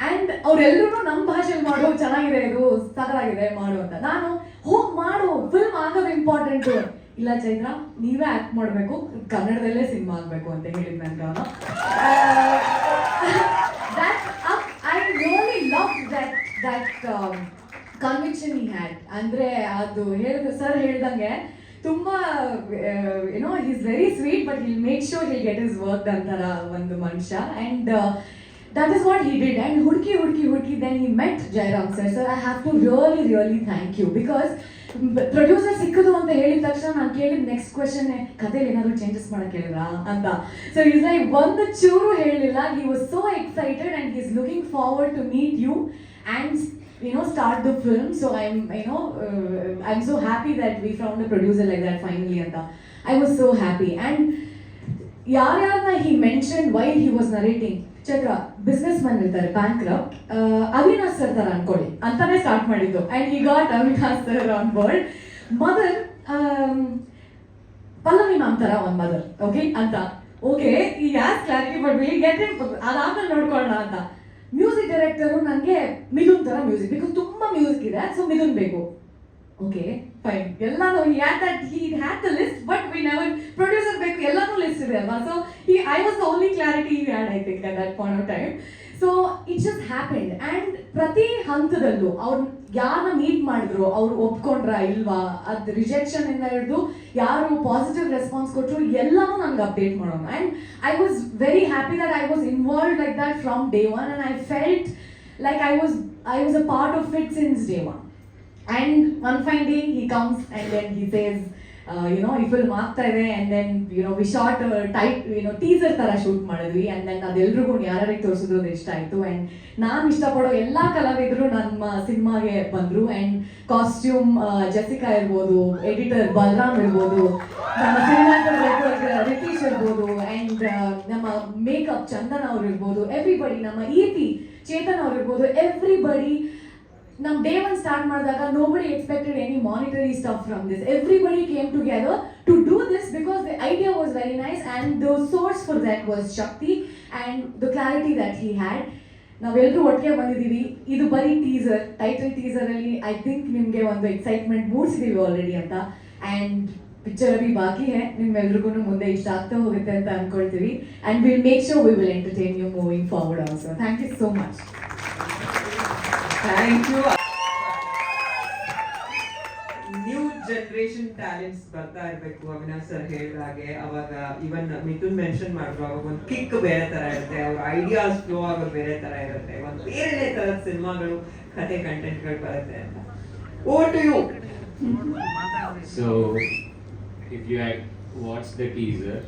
ಆ್ಯಂಡ್ ಅವರೆಲ್ಲರೂ ನಮ್ಮ ಭಾಷೆಯಲ್ಲಿ ಮಾಡು, ಚೆನ್ನಾಗಿದೆ, ಇದು ಸಕಲಾಗಿದೆ ಮಾಡು ಅಂತ. ನಾನು ಹೋಗಿ ಮಾಡು, ಫಿಲ್ಮ್ ಆಗೋದು ಇಂಪಾರ್ಟೆಂಟು. ಇಲ್ಲ ಚೈತ್ರ, ನೀವೇ ಆ್ಯಕ್ಟ್ ಮಾಡಬೇಕು, ಕನ್ನಡದಲ್ಲೇ ಸಿನಿಮಾ ಆಗಬೇಕು ಅಂತ ಹೇಳಿದ್ ನನಗೆ ಅವನು. I really love that conviction he had. ಅಂದರೆ ಅದು ಹೇಳಿದ್ರು ಸರ್ ಹೇಳ್ದಂಗೆ, ತುಂಬ YONO is very sweet, but will make sure will get is work ಅಂತಾರ ಒಂದು ಮನುಷ್ಯ. And that is what he did. And ಹುಡುಕಿ then he met Jairam sir. Sir, I have to really thank you, because producer ಸಿಕ್ಕದು ಅಂತ ಹೇಳಿದ ತಕ್ಷಣ ನಾನು ಕೇಳಿದ ನೆಕ್ಸ್ಟ್ ಕ್ವೆಶನ್, ಕಥೆಯಲ್ಲಿ ಏನಾದರೂ ಚೇಂಜಸ್ ಮಾಡಕ್ಕೆ ಹೇಳಿದ್ರಾ ಅಂತ. ಸೊ ಈಸ್ ಲೈಕ್ ಒಂದು ಚೂರು ಹೇಳಲಿಲ್ಲ. He was so excited and he is looking forward to meet you and start the film. So I'm so happy that we found a producer like that finally anta. I was so happy. And ಯಾರ್ಯಾರನ್ನ he mentioned while he was narrating, Chaitra business man ಇರ್ತಾರೆ, bankrupt, Avinash sir ತರ ಅನ್ಕೊಳ್ಳಿ ಅಂತಾನೆ start ಮಾಡಿದ್ದು. And he got Avinash sir on board. Mother Pallavi ma'am ತರ ಒಂದು mother, okay ಅಂತ. Okay, ಈ as clarity but will get it, ಅದಾದ್ಮೇಲೆ ನೋಡ್ಕೊಳ್ಳೋಣ ಅಂತ. ಮ್ಯೂಸಿಕ್ ಡೈರೆಕ್ಟರು ನನಗೆ ಮಿಥುನ್ ಥರ ಮ್ಯೂಸಿಕ್, ಬಿಕಾಸ್ ತುಂಬ ಮ್ಯೂಸಿಕ್ ಇದೆ, ಸೊ ಮಿಥುನ್ ಬೇಕು. ಓಕೆ ಫೈನ್, ಎಲ್ಲಾನು he had the list, but we never, producer ಬೇಕು, ಎಲ್ಲಾನು ಲಿಸ್ಟ್ ಇದೆ ಅಲ್ವಾ. So I was the only clarity he had, I think, at that point of time. So it just happened. And ಪ್ರತಿ ಹಂತದಲ್ಲೂ ಅವ್ರು ಯಾರನ್ನ meet ಮಾಡಿದ್ರು, ಅವ್ರು ಒಪ್ಕೊಂಡ್ರಾ ಇಲ್ವಾ, ಅದು ರಿಜೆಕ್ಷನ್ ಇಂದ ಹಿಡಿದು ಯಾರು ಪಾಸಿಟಿವ್ ರೆಸ್ಪಾನ್ಸ್ ಕೊಟ್ಟರು ಎಲ್ಲನೂ ನನಗೆ ಅಪ್ಡೇಟ್ ಮಾಡೋಣ. And I was very happy that I was involved like that from day one, and I felt like I was a part of it since day one. And one fine day he comes and then he says, ಈ film ಆಗ್ತಾ ಇದೆ and then we short type teaser ತರ shoot ಮಾಡಿದ್ವಿ and then ಅದೆಲ್ರಿಗೂ ಯಾರಿಗೆ ತೋರಿಸಿದ್ರು ಅದು ಇಷ್ಟ ಆಯ್ತು ಅಂಡ್ ನಾನು ಇಷ್ಟಪಡೋ ಎಲ್ಲಾ ಕಲಾವಿದರು ನಮ್ಮ ಸಿನಿಮಾಗೆ ಬಂದ್ರು ಅಂಡ್ ಕಾಸ್ಟ್ಯೂಮ್ ಜೆಸಿಕಾ ಇರ್ಬೋದು, ಎಡಿಟರ್ ಬಲರಾಮ್ ಇರ್ಬೋದು, ನಮ್ಮ ಸಿನಿಮಾಟೋಗ್ರಾಫರ್ ರಿತೀಶ್ ಇರ್ಬೋದು ಅಂಡ್ ನಮ್ಮ ಮೇಕಪ್ ಚಂದನ್ ಅವ್ರು ಇರ್ಬೋದು, ಎವ್ರಿಬಡಿ, ನಮ್ಮ EP ಚೇತನ್ ಅವ್ರು ಇರ್ಬೋದು, ಎವ್ರಿಬಡಿ. ನಮ್ ಡೇ ಒನ್ ಸ್ಟಾರ್ಟ್ ಮಾಡಿದಾಗ nobody expected any monetary stuff from this. Everybody came together to do this because the idea was very nice and the source for that was Shakti and the clarity that he had. ನಾವೆಲ್ಲರೂ ಒಟ್ಟಿಗೆ ಬಂದಿದ್ದೀವಿ. ಇದು ಬರೀ teaser, title teaser ಅಲ್ಲಿ I think ನಿಮ್ಗೆ ಒಂದು excitement ಮೂಡಿಸಿದೀವಿ already ಅಂತ ಅಂಡ್ ಪಿಕ್ಚರ್ ಅಭಿ ಬಾಕಿ ಹೈ. ನಿಮ್ಮೆಲ್ರಿಗೂ ಮುಂದೆ ಇಷ್ಟ ಆಗ್ತಾ ಹೋಗುತ್ತೆ ಅಂತ ಅನ್ಕೊಳ್ತೀವಿ and will make sure we will entertain you moving forward also. Thank you so much. Thank you. New generation talents ಬರ್ತಾ ಇರಬೇಕು. ಅವಿನಾಶ್ ಸರ್ ಹೇಳಿದ ಹಾಗೆ ಅವಾಗ ಇವನ್ ಮಿಥುನ್ ಮೆನ್ಷನ್ ಮಾಡಿದ್ರು, ಅವಾಗ ಒಂದು ಕಿಕ್ ಬೇರೆ ತರ ಇರುತ್ತೆ, ಅವ್ರ ಐಡಿಯಾಸ್ ಫ್ಲೋ ಆಗೋದು ಬೇರೆ ತರ ಇರುತ್ತೆ, ಒಂದು ಬೇರೆ ತರದ ಸಿನಿಮಾಗಳು ಕತೆ ಕಂಟೆಂಟ್ಗಳು ಬರುತ್ತೆ ಅಂತ. Over to you. So, if you had watched the teaser,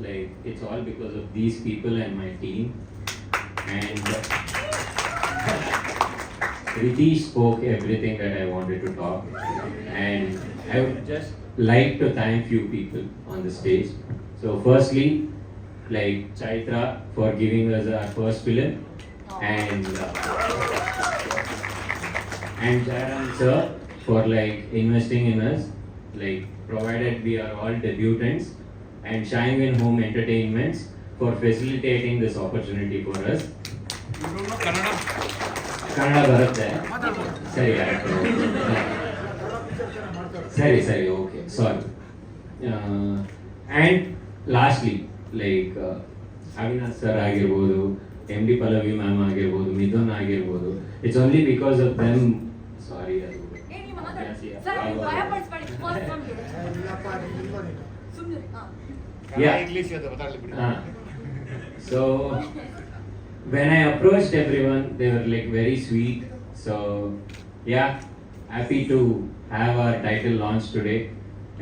like it's all because of these people and my team. And Ritesh spoke everything that I wanted to talk, and I would just like to thank few people on the stage. So, firstly, like Chaitra for giving us our first film, and Jairam sir for like investing in us, like provided we are all debutants, and Shine Home Entertainments for facilitating this opportunity for us. Kannada ಬರುತ್ತೆ ಸರಿ ಆಯ್ತು ಸರಿ okay sorry. And lastly like Avinash sir ಆಗಿರ್ಬೋದು, MD Pallavi ma'am ಆಗಿರ್ಬೋದು, ಮಿಥುನ್ ಆಗಿರ್ಬೋದು, it's only because of them. Sorry ಅದು So when I approached everyone, they were like very sweet. So yeah, happy to have our title launch today.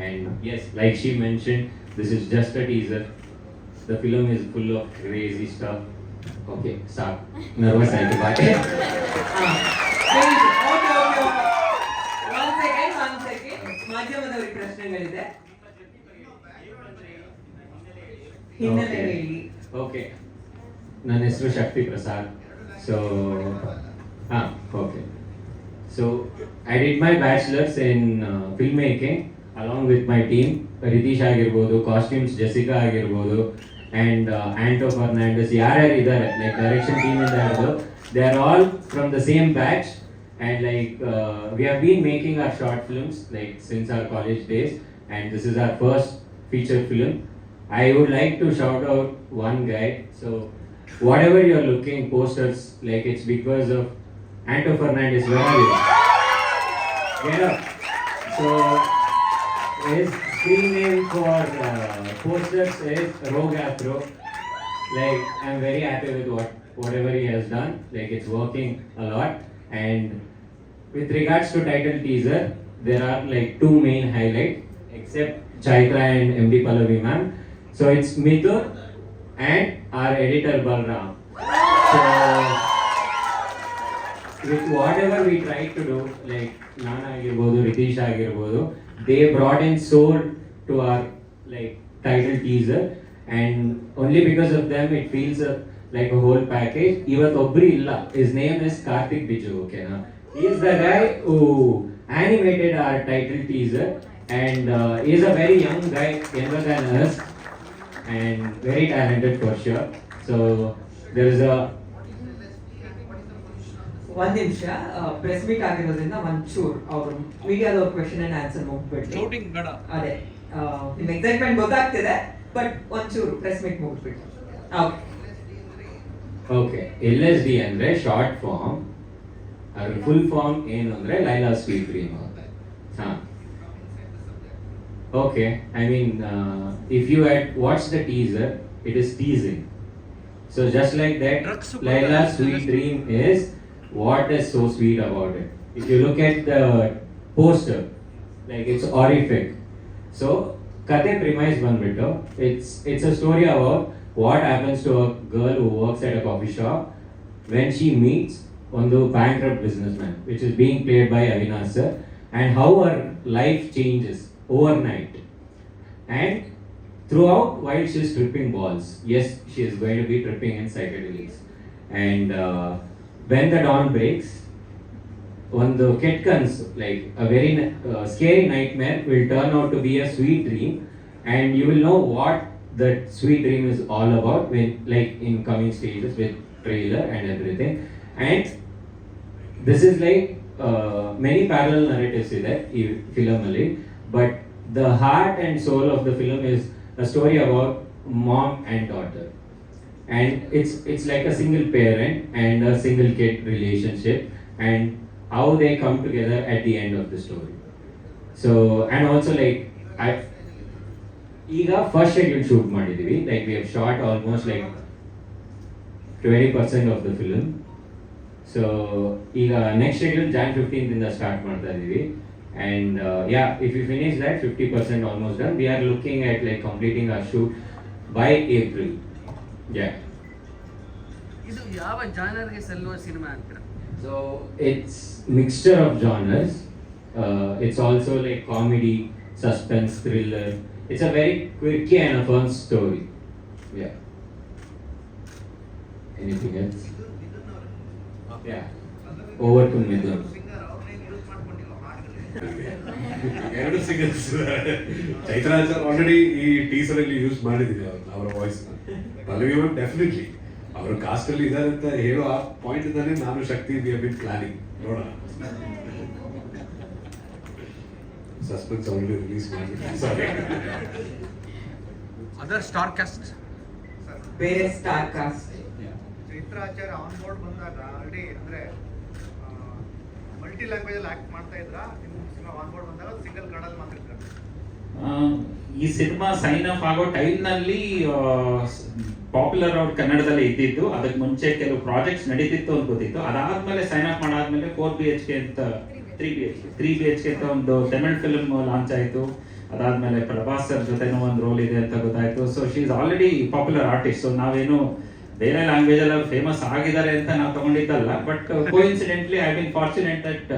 And yes, like she mentioned, this is just a teaser. The film is full of crazy stuff. Okay, stop. Nervous I got. One second. ಮಾಧ್ಯಮದವರಿಗೆ ಪ್ರಶ್ನೆಗಳಿದೆ. ಹಿನ್ನೆಲೆ ಹೇಳಿ. Okay. ನನ್ನ ಹೆಸರು ಶಕ್ತಿ Prasad. So okay. So I did my bachelor's in filmmaking along with my team. Ritesh ಆಗಿರ್ಬೋದು, costumes Jessica ಆಗಿರ್ಬೋದು, and Anto Fernandez, ಯಾರ್ಯಾರು ಇದ್ದಾರೆ like direction team ಇಂದ ಹಿಡಿದು, they are all from the same batch. And like we have been making our short films like since our college days, and this is our first feature film. I would like to shout out one guy. So whatever you're looking posters, like it's because of Anto Fernandez. Where are you? Get up. So his screen name for posters is Rogue Afro. Like I'm very happy with whatever he has done. Like it's working a lot. And with regards to title teaser, there are like two main highlights, except Chaitra and MD Pallavi ma'am. So it's Mithun and our editor Balram. So with whatever we tried to do, like Nana agirbodu, Ritesh agirbodu, they brought in soul to our like title teaser, and only because of them it feels like a whole package. Ivat obri illa, his name is Karthik Biju, okay na? He is the guy who animated our title teaser, and he is a very young guy, younger than us, and very talented for sure. So there is a ಒಂದ್ ನಿಮಿಷ press meet ಆಗಿರೋದ್ರಿಂದ ಒಂಚೂರು ಅವರು ಮೀಡಿಯಾದವ್ರ question and answer ಮುಗ್ಬಿಟ್ಟು ಅದೇ ನಿಮ್ excitement ಗೊತ್ತಾಗ್ತಿದೆ, but ಒಂಚೂರು press meet ಮುಗ್ಬಿಟ್ಟು. Okay. LSD ಅಂದ್ರೆ ಶಾರ್ಟ್ ಫಾರ್ಮ್, ಅದ್ರ ಫುಲ್ ಫಾರ್ಮ್ ಏನು ಅಂದ್ರೆ ಲೈಲಾ ಸ್ವೀಟ್ ಡ್ರೀಮ್ ಅಂತ. Okay, I mean, if you had watched the teaser, it is teasing. So just like that, Laila's Sweet Dream is what is so sweet about it. If you look at the poster, like it's horrific. So ಕತೆ premise ಬಂದ್ಬಿಟ್ಟು it's a story about what happens to a girl who works at a coffee shop when she meets ಒಂದು bankrupt business man which is being played by Avinash sir, and how her life changes overnight. And throughout, while she is tripping balls, yes, she is going to be tripping in psychedelics. And when the dawn breaks, when the kid comes, like a very scary nightmare will turn out to be a sweet dream, and you will know what that sweet dream is all about when, like, in coming stages with trailer and everything. And this is like many parallel narratives in that film ali, but the heart and soul of the film is a story about mom and daughter, and it's like a single parent and a single kid relationship and how they come together at the end of the story. So, and also like ಈಗ first schedule shoot ಮಾಡಿದೀವಿ, like we have shot almost like 20% of the film. So ಈಗ next schedule Jan 15th ಇಂದ start ಮಾಡ್ತಾ ಇದೀವಿ, and if we finish that 50% almost done, we are looking at like completing our shoot by April. ಇದು ಯಾವ ಜಾನರ್ಗೆ ಸಲ್ಲುವ cinema ಅಂತೀರಾ? So it's mixture of genres. It's also like comedy, suspense, thriller. It's a very quirky and a fun story. Anything else? Over to Midun. ಎರಡು singers Chaitra sir already ಈ teaser ಅಲ್ಲಿ use ಮಾಡಿದೀವಿ ಅವರ voice. Pallavi ma'am definitely ಅವರ cost ಅಲ್ಲಿ ಇದ್ದಾರೆ ಅಂತ ಹೇಳೋ ಆ ಪಾಯಿಂಟ್ ಇಂದಾನೆ ನಾನು ಶಕ್ತಿ ವಿ ಹ್ಯಾವ್ ಬೀನ್ ಪ್ಲಾನಿಂಗ್. ನೋಡೋಣ, ಸಸ್ಪೆನ್ಸ್ ಆಲ್ರೆಡಿ ರಿಲೀಸ್ ಮಾಡಿದ್ವಿ. ಸಾರಿ, ಅದರ್ ಸ್ಟಾರ್ ಕಾಸ್ಟ್, ಬೇರೆ ಸ್ಟಾರ್ ಕಾಸ್ಟ್. ಚೈತ್ರಾಚಾರ್ಯ ಆನ್ ಬೋರ್ಡ್ ಬಂದಾಗ ಆಲ್ರೆಡಿ ಅಂದ್ರೆ ಮಲ್ಟಿ ಲ್ಯಾಂಗ್ವೇಜ್ ಅಲ್ಲಿ ಆಕ್ಟ್ ಮಾಡ್ತಾ ಇದ್ರ, ನಿಮ್ಮ ಸಿನಿಮಾ ಆನ್ ಬೋರ್ಡ್ ಬಂದಾಗ ಸಿಂಗಲ್ ಕನ್ನಡದಲ್ಲಿ ಮಾತಾಡ್ತಾರೆ. ಈ ಸಿನಿಮಾ ಸೈನ್ ಅಪ್ ಆಗೋ ಟೈಮ್ನಲ್ಲಿ ಪಾಪ್ಯುಲರ್ ಅವ್ರು ಕನ್ನಡದಲ್ಲಿ ಇದ್ದಿದ್ದು, ಅದಕ್ಕೆ ಮುಂಚೆ ಕೆಲವು ಪ್ರಾಜೆಕ್ಟ್ಸ್ ನಡೀತಿತ್ತು ಅಂತ ಗೊತ್ತಿತ್ತು. ಅದಾದ್ಮೇಲೆ ಸೈನ್ ಅಪ್ ಮಾಡಾದ್ಮೇಲೆ 4 BHK ಅಂತ 3 BHK ಅಂತ ಒಂದು ತಮಿಳ್ ಫಿಲ್ಮ್ ಲಾಂಚ್ ಆಯಿತು. ಅದಾದ್ಮೇಲೆ ಪ್ರಭಾಸ್ ಸರ್ ಜೊತೆನೂ ಒಂದು ರೋಲ್ ಇದೆ ಅಂತ ಗೊತ್ತಾಯ್ತು. So she is already popular artist. So ನಾವೇನು ಬೇರೆ ಲ್ಯಾಂಗ್ವೇಜ್ ಅಲ್ಲಿ ಫೇಮಸ್ ಆಗಿದ್ದಾರೆ ಅಂತ ನಾವು ತಗೊಂಡಿದ್ದಲ್ಲ, but coincidentally I been fortunate that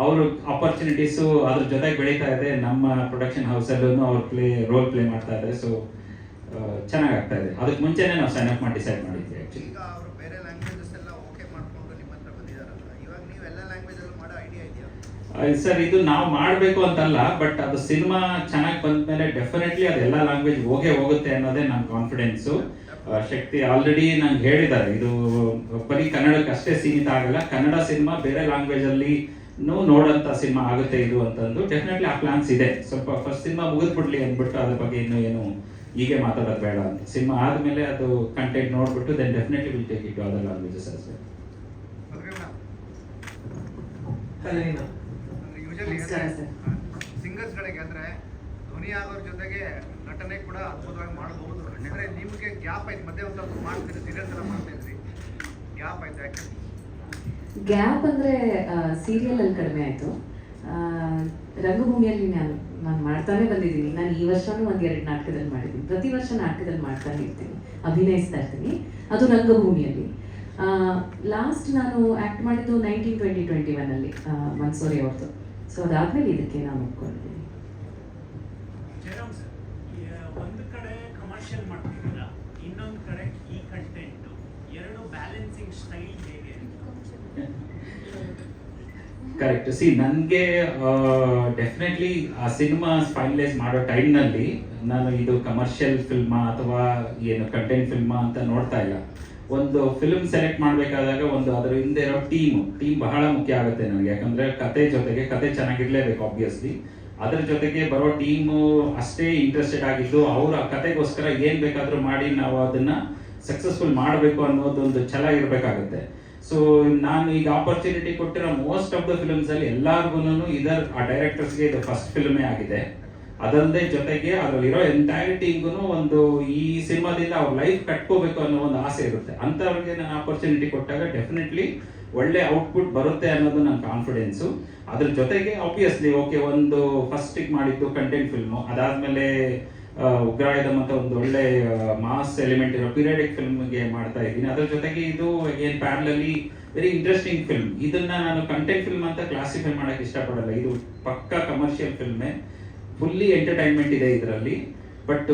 ಅವ್ರ ಆಪರ್ಚುನಿಟೀಸು ಅದ್ರ ಜೊತೆಗೆ ಬೆಳೀತಾ ಇದೆ. ನಮ್ಮ ಪ್ರೊಡಕ್ಷನ್ ಹೌಸಲ್ಲೂ ಅವ್ರು ರೋಲ್ ಪ್ಲೇ ಮಾಡ್ತಾ ಇದ್ದಾರೆ. ಸೊ ಚೆನ್ನಾಗಿ ಆಗ್ತಾ ಇದೆ. ಅದಕ್ಕೆ ಮುಂಚೆನೇ ನಾವು ಸೈನ್ ಅಪ್ ಮಾಡಿ ಡಿಸೈಡ್ ಮಾಡಿದ್ವಿ ಆ್ಯಕ್ಚುಲಿ. ಈಗ ಅವರು ಬೇರೆ ಲ್ಯಾಂಗ್ವೇಜಸ್ ಎಲ್ಲ ಓಕೆ ಮಾಡ್ಕೊಂಡು ನಿಮ್ಮ ಹತ್ರ ಬಂದಿದ್ದಾರಲ್ಲ, ಇವಾಗ ನೀವು ಎಲ್ಲ ಲ್ಯಾಂಗ್ವೇಜ್ ಅಲ್ಲಿ ಮಾಡೋ ಐಡಿಯಾ ಇದೆಯಾ? ಸರ್, ಇದು ನಾವು ಮಾಡಬೇಕು ಅಂತಲ್ಲ, ಬಟ್ ಅದು ಸಿನಿಮಾ ಚೆನ್ನಾಗಿ ಬಂದ್ಮೇಲೆ ಡೆಫಿನೆಟ್ಲಿ ಅದೆಲ್ಲ ಲ್ಯಾಂಗ್ವೇಜ್ ಹೋಗುತ್ತೆ ಅನ್ನೋದೇ ನನ್ನ ಕಾನ್ಫಿಡೆನ್ಸು. ಶಕ್ತಿ ಆಲ್ರೆಡಿ ನಂಗೆ ಹೇಳಿದ್ದಾರೆ, ಇದು ಬರೀ ಕನ್ನಡಕ್ಕೆ ಅಷ್ಟೇ ಸೀಮಿತ ಆಗಲ್ಲ, ಕನ್ನಡ ಸಿನಿಮಾ ಬೇರೆ ಲ್ಯಾಂಗ್ವೇಜ್ ಅಲ್ಲಿ ನೋಡಂತ ಸಿನಿಮಾ ಆಗುತ್ತೆ ಇದು ಅಂತಂದು ಡೆಫಿನೆಟ್ಲಿ ಆ ಪ್ಲಾನ್ಸ್ ಇದೆ. ಸ್ವಲ್ಪ ಫಸ್ಟ್ ಸಿನಿಮಾ ಮುಗಿದ್ಬಿಡ್ಲಿ ಅಂದ್ಬಿಟ್ಟು ಅದ್ರ ಬಗ್ಗೆ ಇನ್ನೂ ಏನು ಹೀಗೆ ಮಾತಾಡೋದು ಬೇಡ ಅಂತ. ಸಿನಿಮಾ ಆದ್ಮೇಲೆ ಅದು ಕಂಟೆಂಟ್ ನೋಡ್ಬಿಟ್ಟು then definitely will take it to other languages as well. Usually ನಮಸ್ಕಾರ ಸರ್. ಸಿಂಗರ್ಸ್ ಗಳಿಗೆ ಅಂದ್ರೆ ಧ್ವನಿ ಆಗೋರ ಜೊತೆಗೆ ನಟನೆ ಕೂಡ ಅದ್ಭುತವಾಗಿ ಮಾಡಬಹುದು. ಅಂದ್ರೆ ನಿಮಗೆ ಗ್ಯಾಪ್ ಆಯ್ತು, ಮಧ್ಯೆ ಒಂದು ಸ್ವಲ್ಪ ಮಾಡ್ತೀರಿ, ಸೀರಿಯಲ್ ತರ ಮಾಡ್ತಾ ಇದ್ರಿ, ಗ್ಯಾಪ್ ಆಯ್ತು ಯಾಕೆ? ಗ್ಯಾಪ್ ಅಂದರೆ ಸೀರಿಯಲಲ್ಲಿ ಕಡಿಮೆ ಆಯಿತು. ರಂಗಭೂಮಿಯಲ್ಲಿ ನಾನು ಮಾಡ್ತಾನೆ ಬಂದಿದ್ದೀನಿ. ನಾನು ಈ ವರ್ಷನೂ 1-2 ನಾಟಕದಲ್ಲಿ ಮಾಡಿದ್ದೀನಿ. ಪ್ರತಿ ವರ್ಷ ನಾಟಕದಲ್ಲಿ ಮಾಡ್ತಾನೆ ಇರ್ತೀನಿ, ಅಭಿನಯಿಸ್ತಾ ಇರ್ತೀನಿ. ಅದು ರಂಗಭೂಮಿಯಲ್ಲಿ. ಲಾಸ್ಟ್ ನಾನು ಆ್ಯಕ್ಟ್ ಮಾಡಿದ್ದು 1920-21 ಮನ್ಸೂರಿ ಅವ್ರದ್ದು. ಸೊ ಅದಾದಮೇಲೆ ಇದಕ್ಕೆ ನಾನು ಒಪ್ಕೊಂಡಿದ್ದೀನಿ. ಜಯರಾಮ್ ಸರ್, ಒಂದು ಕಡೆ ಕಮರ್ಷಿಯಲ್ ಮಾಡ್ತಿದ್ದೀರಾ, ಇನ್ನೊಂದು ಕಡೆ ಈ ಕಂಟೆಂಟ್, ಎರಡು ಬ್ಯಾಲೆನ್ಸಿಂಗ್ ಸ್ಟೈಲ್ ಹೇಗೆ? ಕರೆಕ್ಟ್. ಸಿ, ನನಗೆ ಡೆಫಿನೆಟ್ಲಿ ಆ ಸಿನಿಮಾ ಫೈನಲೈಸ್ ಮಾಡೋ ಟೈಮ್ನಲ್ಲಿ ನಾನು ಇದು ಕಮರ್ಷಿಯಲ್ ಫಿಲ್ಮಾ ಅಥವಾ ಏನು ಕಂಟೆಂಟ್ ಫಿಲ್ಮಾ ಅಂತ ನೋಡ್ತಾ ಇಲ್ಲ. ಒಂದು ಫಿಲ್ಮ್ ಸೆಲೆಕ್ಟ್ ಮಾಡಬೇಕಾದಾಗ ಒಂದು ಅದರ ಹಿಂದೆ ಇರೋ ಟೀಮ್ ಬಹಳ ಮುಖ್ಯ ಆಗುತ್ತೆ ನನಗೆ. ಯಾಕಂದ್ರೆ ಕತೆ ಜೊತೆಗೆ ಕತೆ ಚೆನ್ನಾಗಿರ್ಲೇಬೇಕು ಆಬ್ವಿಯಸ್ಲಿ. ಅದ್ರ ಜೊತೆಗೆ ಬರೋ ಟೀಮು ಅಷ್ಟೇ ಇಂಟ್ರೆಸ್ಟೆಡ್ ಆಗಿದ್ದು ಅವ್ರ ಕತೆಗೋಸ್ಕರ ಏನ್ ಬೇಕಾದ್ರೂ ಮಾಡಿ ನಾವು ಅದನ್ನ ಸಕ್ಸಸ್ಫುಲ್ ಮಾಡಬೇಕು ಅನ್ನೋದೊಂದು ಛಲ ಇರಬೇಕಾಗುತ್ತೆ. ಸೊ ನಾನು ಈಗ ಆಪರ್ಚುನಿಟಿ ಕೊಟ್ಟಿರೋ ಮೋಸ್ಟ್ ಆಫ್ ದ ಫಿಲ್ಮ್ಸ್ ಅಲ್ಲಿ ಎಲ್ಲಾರ್ಗು ಇದರ್ ಆ ಡೈರೆಕ್ಟರ್ಸ್ಗೆ ಇದು ಫಸ್ಟ್ ಫಿಲ್ಮೇ ಆಗಿದೆ. ಅದಲ್ಲದೆ ಜೊತೆಗೆ ಅದರಲ್ಲಿರೋ ಎಂಟೈರಿಟಿಗೂ ಒಂದು ಈ ಸಿನಿಮಾದಿಂದ ಅವ್ರ ಲೈಫ್ ಕಟ್ಕೋಬೇಕು ಅನ್ನೋ ಒಂದು ಆಸೆ ಇರುತ್ತೆ. ಅಂಥವ್ರಿಗೆ ನಾನು ಆಪರ್ಚುನಿಟಿ ಕೊಟ್ಟಾಗ ಡೆಫಿನೆಟ್ಲಿ ಒಳ್ಳೆ ಔಟ್ಪುಟ್ ಬರುತ್ತೆ ಅನ್ನೋದು ನನ್ನ ಕಾನ್ಫಿಡೆನ್ಸು. ಅದ್ರ ಜೊತೆಗೆ ಆಬ್ವಿಯಸ್ಲಿ ಓಕೆ, ಒಂದು ಫಸ್ಟಿಗೆ ಮಾಡಿದ್ದು ಕಂಟೆಂಟ್ ಫಿಲ್ಮು, ಅದಾದಮೇಲೆ ಉಗ್ರಾಯುಧಂ ಅಂತ ಒಂದು ಒಳ್ಳೆ ಮಾಸ್ ಎಲಿಮೆಂಟ್ ಇರೋ ಪೀರಿಯಡಿಕ್ ಫಿಲ್ಮ್ಗೆ ಮಾಡ್ತಾ ಇದ್ದೀನಿ. ಅದ್ರ ಜೊತೆಗೆ ಇದು ಅಗೇನ್ ಪ್ಯಾರಲಲ್ಲಿ ವೆರಿ ಇಂಟ್ರೆಸ್ಟಿಂಗ್ ಫಿಲ್ಮ್. ಇದನ್ನ ನಾನು ಕಂಟೆಂಟ್ ಫಿಲ್ಮ್ ಅಂತ ಕ್ಲಾಸಿಫೈ ಮಾಡೋಕ್ಕೆ ಇಷ್ಟಪಡಲ್ಲ. ಇದು ಪಕ್ಕಾ ಕಮರ್ಷಿಯಲ್ ಫಿಲ್ಮೇ, ಫುಲ್ಲಿ ಎಂಟರ್ಟೈನ್ಮೆಂಟ್ ಇದೆ ಇದರಲ್ಲಿ. But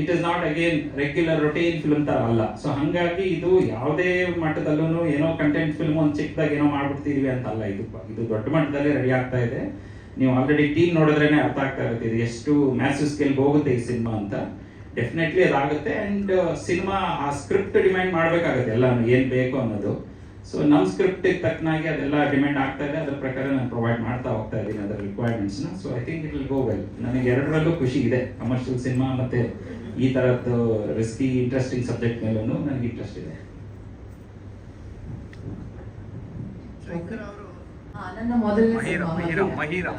it is not again regular routine film ತರ ಅಲ್ಲ. ಸೊ ಹಾಗಾಗಿ ಇದು ಯಾವುದೇ ಮಟ್ಟದಲ್ಲೂ ಏನೋ ಕಂಟೆಂಟ್ ಫಿಲ್ಮ್ ಒಂದು ಚಿಕ್ಕದಾಗ ಏನೋ ಮಾಡ್ಬಿಡ್ತೀವಿ ಅಂತ ಅಲ್ಲ. ಇದು ದೊಡ್ಡ ಮಟ್ಟದಲ್ಲಿ ರೆಡಿ ಆಗ್ತಾ ಇದೆ. ನೀವು ಆಲ್ರೆಡಿ ಟೀಮ್ ನೋಡಿದ್ರೇನೆ ಅರ್ಥ ಆಗ್ತಾ ಇರುತ್ತೆ ಇದು ಎಷ್ಟು ಮ್ಯಾಸಿವ್ ಸ್ಕೇಲ್ಗೆ ಹೋಗುತ್ತೆ ಈ ಸಿನಿಮಾ ಅಂತ. ಡೆಫಿನೆಟ್ಲಿ ಅದಾಗುತ್ತೆ. ಅಂಡ್ ಸಿನಿಮಾ ಆ ಸ್ಕ್ರಿಪ್ಟ್ ಡಿಮ್ಯಾಂಡ್ ಮಾಡಬೇಕಾಗುತ್ತೆ ಎಲ್ಲ ಏನು ಬೇಕು ಅನ್ನೋದು. ಸೊ ನಮ್ಮ ಸ್ಕ್ರಿಪ್ಟ್ ತಕ್ಕನಾಗಿ ಅದೆಲ್ಲ ಡಿಮ್ಯಾಂಡ್ ಆಗ್ತಾ ಇದೆ. ಅದ್ರ ಪ್ರಕಾರ ನಾನು ಪ್ರೊವೈಡ್ ಮಾಡ್ತಾ ಹೋಗ್ತಾ ಇದ್ದೀನಿ ಅದರ ರಿಕ್ವೈರ್ಮೆಂಟ್ಸ್ನ. So I think it will go well. ನನಗೆ ಎರಡರಲ್ಲೂ ಖುಷಿ ಇದೆ. ಕಮರ್ಷಿಯಲ್ ಸಿನಿಮಾ ಮತ್ತೆ ಈ ಥರದ್ದು ರಿಸ್ಕಿ ಇಂಟ್ರೆಸ್ಟಿಂಗ್ ಸಬ್ಜೆಕ್ಟ್ ಮೇಲೂ ನನಗೆ ಇಂಟ್ರೆಸ್ಟ್ ಇದೆ. ನನ್ನ ಮೊದಲನೇ ಮಹೀರಾ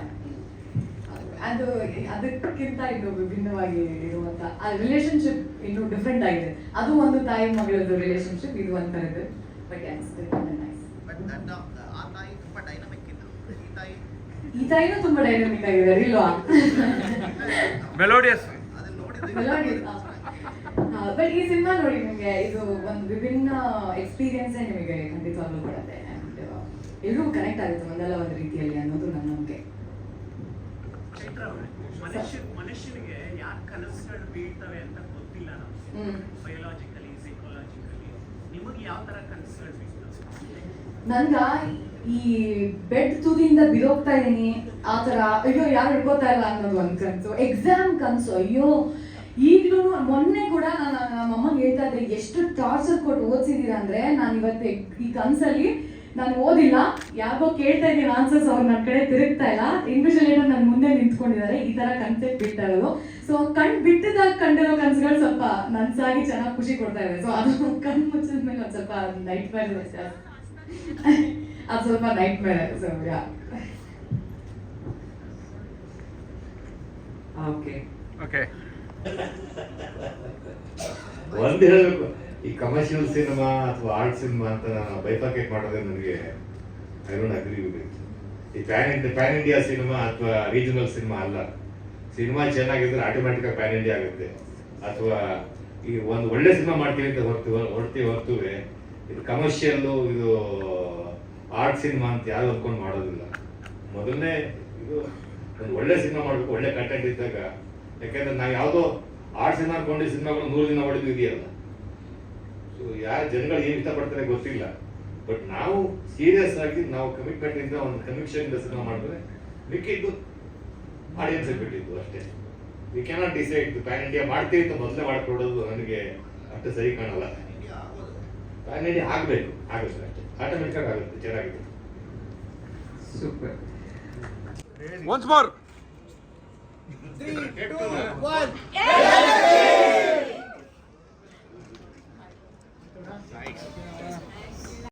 ಅದು ಅದಕ್ಕಿಂತ ಇದು ವಿಭಿನ್ನವಾಗಿ ಇರುವಂತ ಆ ರಿಲೇಶನ್ಶಿಪ್ ಇನ್ನು ಡಿಫ್ರೆಂಟ್ ಆಗಿದೆ. ಅದು ಒಂದು ತಾಯಿ ಮಗಳದ್ದು ರಿಲೇಶನ್ಶಿಪ್, ಇದು ಒಂಥರದ್ದು. ಬಟ್ ಈ ತಾಯಿನೂ ತುಂಬಾ ಡೈನಮಿಕ್ ಆಗಿದೆ ಇಲ್ವಾ? ಮೆಲೋಡಿಯಸ್. ಬಟ್ ಈ ಸಿನಿಮಾ ನೋಡಿ ನಿಮಗೆ ಇದು ಒಂದು ವಿಭಿನ್ನ ಎಕ್ಸ್ಪೀರಿಯನ್ಸ್ ನಿಮಗೆ ಖಂಡಿತವಾಗ್ಲೂ ಕೊಡುತ್ತೆ. ಅಂಡ್ ಎಲ್ಲರೂ ಕನೆಕ್ಟ್ ಆಗುತ್ತೆ ಒಂದಲ್ಲ ಒಂದು ರೀತಿಯಲ್ಲಿ ಅನ್ನೋದು ನನ್ನ ನಂಬಿಕೆ. ಮನುಷ್ಯನಿಗೆ ಯಾಕೆ ಕನಸುಗಳು ಬೀಳ್ತವೆ ಅಂತ ಗೊತ್ತಿಲ್ಲ ನಮ್ಗೆ, ಬಯೋಲಾಜಿಕಲಿ ಸೈಕಾಲಜಿಕಲಿ. ನಿಮಗೆ ಯಾವ ತರ ಕನಸುಗಳು ಬೀಳ್ತವೆ? ನನ್ಗ ಈ ಬೆಡ್ ತುದಿಯಿಂದ ಬಿದೋಗ್ತಾ ಇದೀನಿ ಆ ತರ, ಅಯ್ಯೋ ಯಾರು ಹಿಡ್ಕೋತಾ ಇಲ್ಲ ಅನ್ನೋದು ಒಂದು ಕನಸು. ಎಕ್ಸಾಮ್ ಕನಸು, ಅಯ್ಯೋ ಈಗ್ಲೂ ಮೊನ್ನೆ ಕೂಡ ನಾನು ನಮ್ಮ ಅಮ್ಮಂಗೆ ಹೇಳ್ತಾ ಇದ್ದೆ, ಎಷ್ಟು ಟಾರ್ಚರ್ ಕೊಟ್ಟು ಓದಿಸಿದೀರಾ ಅಂದ್ರೆ ನಾನು ಇವತ್ತು ಈ ಕನಸಲ್ಲಿ ನಾನು ಓದಿಲ್ಲ, ಯಾಕೋ ಕೇಳ್ತಾ ಇದ್ದೀನಿ ಆನ್ಸರ್ಸ್, ಅವ್ರು ನನ್ನ ಕಡೆ ತಿರುಗ್ತಾ ಇಲ್ಲ, ಇನ್ವಿಜಿಲೇಟರ್ ನನ್ನ ಮುಂದೆ ನಿಂತ್ಕೊಂಡಿದ್ದಾರೆ, ಈ ತರ ಕನ್ಸೆಪ್ಟ್ ಬಿಡ್ತಾ ಇರೋದು. ಸೊ ಬಿಟ್ಟಿದಾಗ ಕಂಡಿರೋ ಕನಸುಗಳು ಸ್ವಲ್ಪ ನನ್ಸಾಗಿ ಚೆನ್ನಾಗಿ ಖುಷಿ ಕೊಡ್ತಾ ಇದೆ. ಸೊ ಅದು ಕಣ್ ಮುಚ್ಚಿದ ಮೇಲೆ ಒಂದು ಸ್ವಲ್ಪ ನೈಟ್ ಮೇರ್ ಅದು ಸ್ವಲ್ಪ ನೈಟ್ ಮೇರ್. So yeah okay okay. ಒಂದು ಹೇಳಬೇಕು, ಈ ಕಮರ್ಷಿಯಲ್ ಸಿನಿಮಾ ಅಥವಾ ಆರ್ಟ್ ಸಿನಿಮಾ ಅಂತ ನಾನು ಬೈಫಾಕೇಟ್ ಮಾಡೋದೇ ನನಗೆ I don't agree with it. ಈ ಪ್ಯಾನ್ ಇಂಡಿಯಾ ಸಿನಿಮಾ ಅಥವಾ ರೀಜನಲ್ ಸಿನಿಮಾ ಅಲ್ಲ. ಸಿನಿಮಾ ಚೆನ್ನಾಗಿದ್ರೆ ಆಟೋಮ್ಯಾಟಿಕ್ ಆಗಿ ಪ್ಯಾನ್ ಇಂಡಿಯಾ ಆಗುತ್ತೆ. ಅಥವಾ ಈ ಒಂದು ಒಳ್ಳೆ ಸಿನಿಮಾ ಮಾಡ್ತೀವಿ ಅಂತ ಹೊರತುವೆ ಇದು ಕಮರ್ಷಿಯಲ್ಲು, ಇದು ಆರ್ಟ್ ಸಿನಿಮಾ ಅಂತ ಯಾರು ಅಂದ್ಕೊಂಡು ಮಾಡೋದಿಲ್ಲ. ಮೊದಲನೇ ಇದು ಒಂದು ಒಳ್ಳೆ ಸಿನಿಮಾ ಮಾಡಬೇಕು, ಒಳ್ಳೆ ಕಂಟೆಂಟ್ ಇದ್ದಾಗ. ಯಾಕೆಂದ್ರೆ ನಾವು ಯಾವುದೋ ಆರ್ಟ್ ಸಿನಿಮಾ ಅನ್ಕೊಂಡು ಸಿನಿಮಾಗಳು 100 ದಿನ ಹೊಡೆದು ಇದೆಯಲ್ಲ. ಸೊ ಯಾರು ಜನಗಳು ಏನು ಇಷ್ಟಪಡ್ತಾರೆ ಗೊತ್ತಿಲ್ಲ. ಬಟ್ ನಾವು ಸೀರಿಯಸ್ ಆಗಿ ನಾವು ಕಮಿಟ್ಮೆಂಟ್ ಇಂದ ಒಂದು ಕನ್ವಿಕ್ಷನ್ ಇಂದ ಸಿನಿಮಾ ಮಾಡಿದ್ರೆ ಮಿಕ್ಕಿದ್ದು ಆಡಿಯನ್ಸ್ ಬಿಟ್ಟಿದ್ದು ಅಷ್ಟೇ. V cannot decide PAN India ಮಾಡ್ತೀವಿ ಅಂತ ಮೊದಲೇ ಮಾಡ್ಕೊಡೋದು ನನಗೆ ಅಷ್ಟು ಸರಿ ಕಾಣಲ್ಲ. ಪ್ಯಾನ್ ಇಂಡಿಯಾ ಆಗುತ್ತೆ ಅಷ್ಟೇ, ಆಟೋಮೆಟಿಕ್ ಆಗುತ್ತೆ, ಚೆನ್ನಾಗಿದೆ. ಸೂಪರ್. Once more. 3, 2, 1